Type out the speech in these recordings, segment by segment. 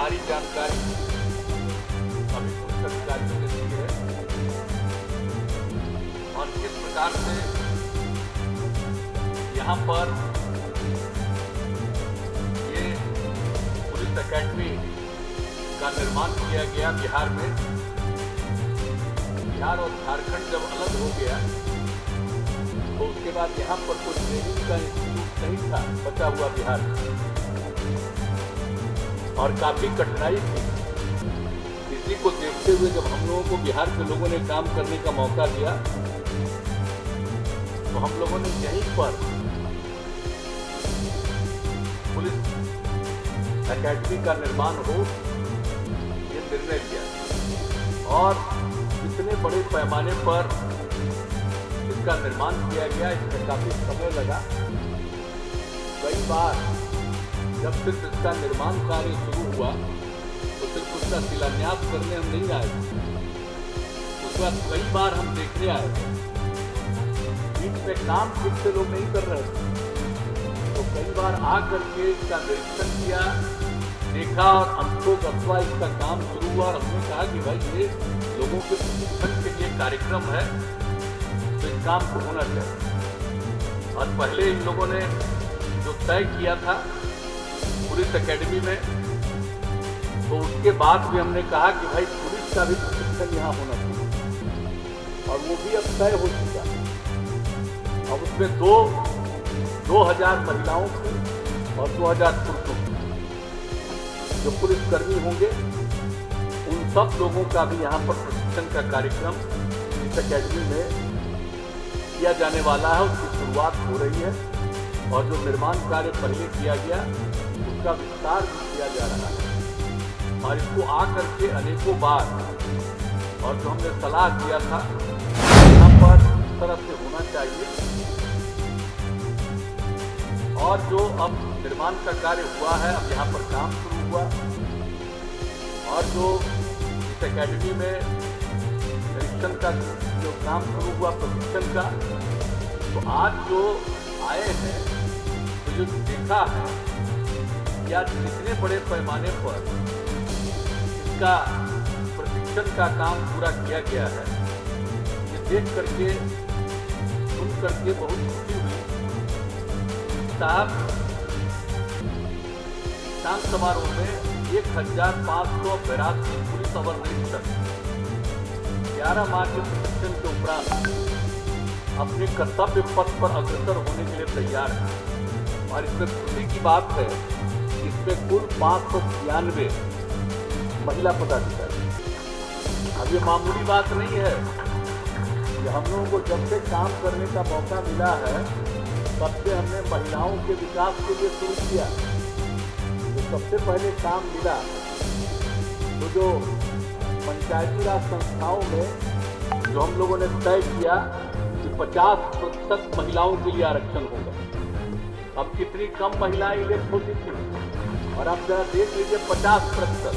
सारी जानकारी अभी पुलिस अधिकारियों ने दी है और किस प्रकार से यहाँ पर ये पुलिस एकेडमी का निर्माण किया गया बिहार में। बिहार और झारखंड जब अलग हो गया तो उसके बाद यहाँ पर कोई ट्रेनिंग का इंस्टीट्यूट नहीं था बचा हुआ बिहार में और काफी कठिनाई थी। इसी को देखते हुए जब हम लोगों को बिहार के लोगों ने काम करने का मौका दिया तो हम लोगों ने यहीं पर पुलिस एकेडमी का निर्माण हो ये निर्णय लिया और इतने बड़े पैमाने पर इसका निर्माण किया गया। इसमें काफी समय लगा। कई बार जब सिर्फ इसका निर्माण कार्य शुरू हुआ तो सिर्फ उसका शिलान्यास करने हम नहीं आए, उसके बाद कई बार हम देखने आए। बीच में काम ठीक से लोग नहीं कर रहे थे तो कई बार आकर के इसका निरीक्षण किया, देखा और अंतोगत्वा इसका काम शुरू हुआ और हमने कहा कि भाई ये लोगों के प्रशिक्षण के लिए कार्यक्रम है तो इस काम को होना चाहिए। और पहले इन लोगों ने जो तय किया था पुलिस एकेडमी में तो उसके बाद भी हमने कहा कि भाई पुलिस का भी प्रशिक्षण यहाँ होना चाहिए और वो भी अब तय हो चुका है। अब उसमें 2000 महिलाओं की और 2000 पुरुषों की जो पुलिसकर्मी होंगे उन सब लोगों का भी यहाँ पर प्रशिक्षण का कार्यक्रम इस एकेडमी में किया जाने वाला है। उसकी शुरुआत हो रही है और जो निर्माण कार्य पहले किया गया उसका विस्तार भी किया जा रहा है और इसको आकर के अनेकों बार और जो हमने सलाह दिया था यहाँ पर इस तरह से होना चाहिए और जो अब निर्माण का कार्य हुआ है अब यहाँ पर काम शुरू हुआ और जो इस एकेडमी में निरीक्षण का जो काम शुरू हुआ प्रशिक्षण का तो आज जो आए हैं तो जो देखा है या कितने बड़े पैमाने पर इसका प्रशिक्षण का काम पूरा किया गया है ये देख करके सुन करके बहुत खुशी हुई। साहब शांत समारोह में 1582 पुलिस अवर निरीक्षक 11 माह के प्रशिक्षण के उपरांत अपने कर्तव्य पथ पर अग्रसर होने के लिए तैयार है और इसमें खुशी की बात है कि इसमें कुल 596 महिला पदाधिकारी। अब ये मामूली बात नहीं है कि हम लोगों को जब से काम करने का मौका मिला है तब से हमने महिलाओं के विकास के लिए शुरू किया। तो सबसे पहले काम मिला तो जो पंचायती राज संस्थाओं में जो हम लोगों ने तय किया कि 50% महिलाओं के लिए आरक्षण होगा। अब कितनी कम महिलाएं इलेक्ट होती थी और अब जरा देख लीजिए 50%।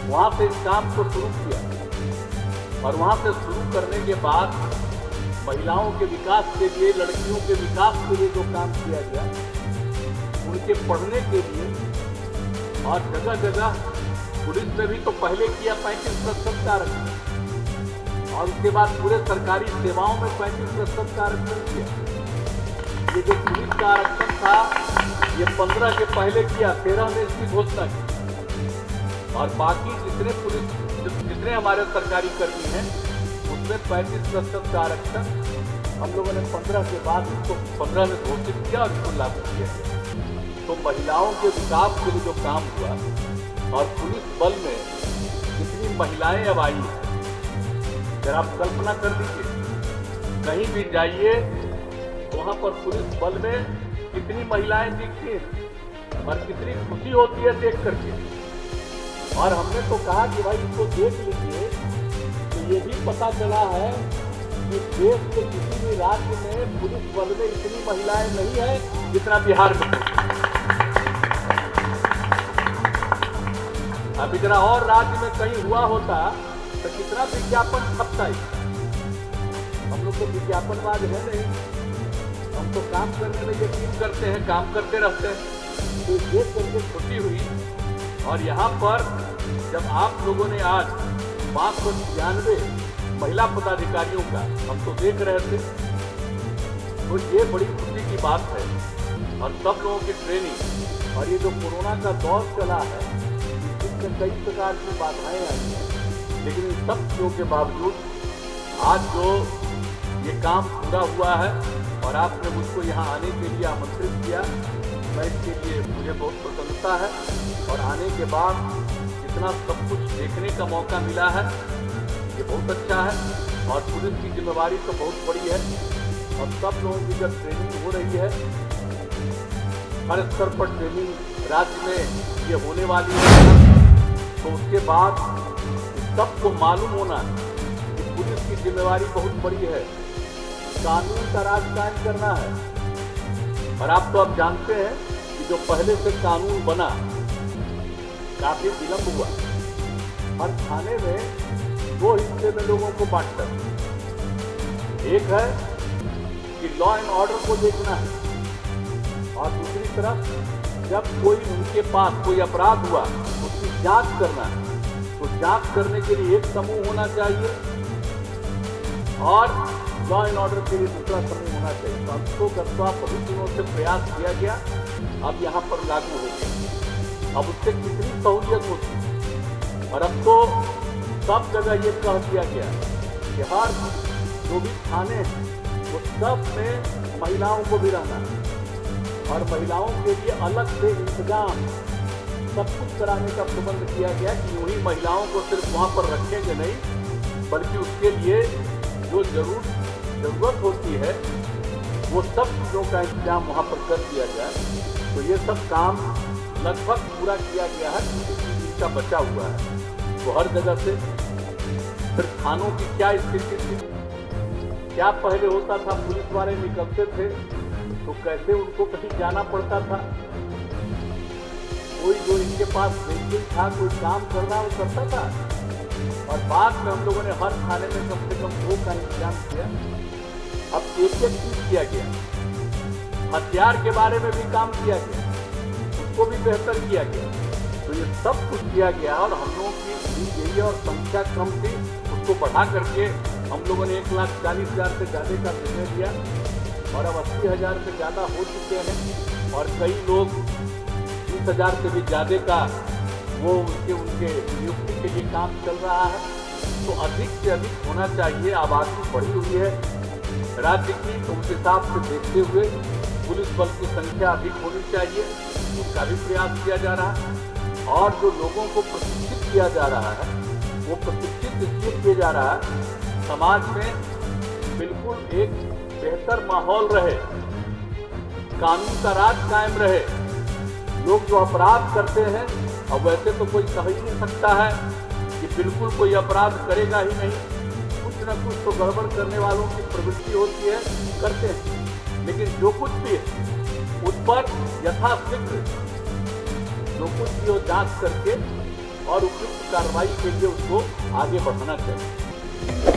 वहां से इस काम को शुरू किया और वहां से शुरू करने के बाद महिलाओं के विकास के लिए लड़कियों के विकास के लिए जो काम किया गया उनके पढ़ने के लिए और जगह जगह पुलिस में भी तो पहले किया 35% का आरक्षण और उसके बाद पूरे सरकारी सेवाओं में 35% का आरक्षण किया। ये जो पुलिस का आरक्षण था ये 15 के पहले किया, 13 में इसकी घोषणा की और बाकी जितने हमारे सरकारी कर्मी हैं उसमें 35% का आरक्षण हम लोगों ने 15 के बाद इसको 15 में घोषित किया और इसको लागू किया। तो महिलाओं के विकास के लिए जो काम हुआ और पुलिस बल में कितनी महिलाएं अब आई हैं जरा आप कल्पना कर लीजिए। कहीं भी जाइए वहां पर पुलिस बल में कितनी महिलाएं दिखती हैं और कितनी खुशी होती है देख करके। और हमने तो कहा कि भाई इसको देख लीजिए तो ये भी पता चला है कि देश के किसी भी राज्य में पुलिस बल में इतनी महिलाएं नहीं है जितना बिहार में। अभी जरा और राज्य में कहीं हुआ होता तो कितना विज्ञापन छपता है। हम लोग तो विज्ञापनवाद है नहीं, हम तो काम करने में यकीन करते हैं, काम करते रहते हैं। तो देख करके खुशी हुई और यहाँ पर जब आप लोगों ने आज 596 महिला पदाधिकारियों का हम तो देख रहे थे, तो ये बड़ी खुशी की बात है। और सब लोगों की ट्रेनिंग और ये जो कोरोना का दौर चला है, इसमें कई प्रकार की बाधाएं आई हैं, लेकिन इन सब चीज़ों के बावजूद आज जो ये काम पूरा हुआ है और आपने मुझको यहाँ आने के लिए आमंत्रित किया, मैं इसके लिए मुझे बहुत प्रसन्नता है। और आने के बाद इतना सब कुछ देखने का मौका मिला है, ये बहुत अच्छा है। और पुलिस की जिम्मेवारी तो बहुत बड़ी है और सब लोगों की जब ट्रेनिंग हो रही है, हर स्तर पर ट्रेनिंग राज्य में ये होने वाली है, तो उसके बाद सबको मालूम होना कि पुलिस की जिम्मेवारी बहुत बड़ी है, कानून का राज कायम करना है। और आप तो अब जानते हैं कि जो पहले से कानून बना काफी विलंब हुआ। हर थाने में 2 हिस्से में लोगों को बांटता है। एक है कि लॉ एंड ऑर्डर को देखना है और दूसरी तरफ जब कोई उनके पास कोई अपराध हुआ उसकी जांच करना है। तो जांच करने के लिए एक समूह होना चाहिए और लॉ एंड ऑर्डर के लिए दूसरा समूह होना चाहिए। तो हमको करता बहुत दिनों से प्रयास किया गया, अब यहाँ पर लागू हो गया। अब उससे कितनी सहूलियत होती है। और अब तो सब जगह ये कह दिया गया कि हर जो भी थाने हैं वो सब में महिलाओं को भी रहना है और महिलाओं के लिए अलग से इंतजाम सब कुछ कराने का प्रबंध किया गया कि यूं ही महिलाओं को सिर्फ वहाँ पर रखेंगे नहीं, बल्कि उसके लिए जो जरूरत होती है वो सब चीज़ों का इंतजाम वहाँ पर कर दिया जाए। तो ये सब काम लगभग पूरा किया गया है, किसी चीज़ का बचा हुआ है। तो हर जगह से फिर थानों की क्या स्थिति थी, क्या पहले होता था, पुलिस वाले निकलते थे तो कैसे उनको कहीं जाना पड़ता था, कोई जो इनके पास वेहिकल था कोई काम करना वो करता था। और बाद में हम लोगों ने हर थाने में कम से कम 2 का इंतजाम किया। अब एक चीज किया गया, हथियार के बारे में भी काम किया गया, उसको भी बेहतर किया गया। तो ये सब कुछ किया गया और हम लोगों की यही और संख्या कम थी, उसको बढ़ा करके हम लोगों ने 1,40,000 से ज़्यादा का निर्णय लिया और अब 80,000 से ज़्यादा हो चुके हैं। और कई लोग 30,000 से भी ज़्यादा का वो उनके नियुक्ति के लिए काम चल रहा है। तो अधिक से अधिक होना चाहिए। आबादी बढ़ी हुई है राज्य की, तो उस हिसाब से देखते हुए पुलिस बल की संख्या अधिक होनी चाहिए, उसका भी प्रयास किया जा रहा है। और जो लोगों को प्रशिक्षित किया जा रहा है वो प्रशिक्षित इसलिए किया जा रहा है समाज में बिल्कुल एक बेहतर माहौल रहे, कानून का राज कायम रहे। लोग जो अपराध करते हैं, अब वैसे तो कोई कह ही नहीं सकता है कि बिल्कुल कोई अपराध करेगा ही नहीं, कुछ न कुछ तो गड़बड़ करने वालों की प्रवृत्ति होती है, करते हैं। लेकिन जो कुछ भी है उस पर यथाशीघ्र जो कुछ भी हो जांच करके और उपयुक्त कार्रवाई के लिए उसको आगे बढ़ाना चाहिए।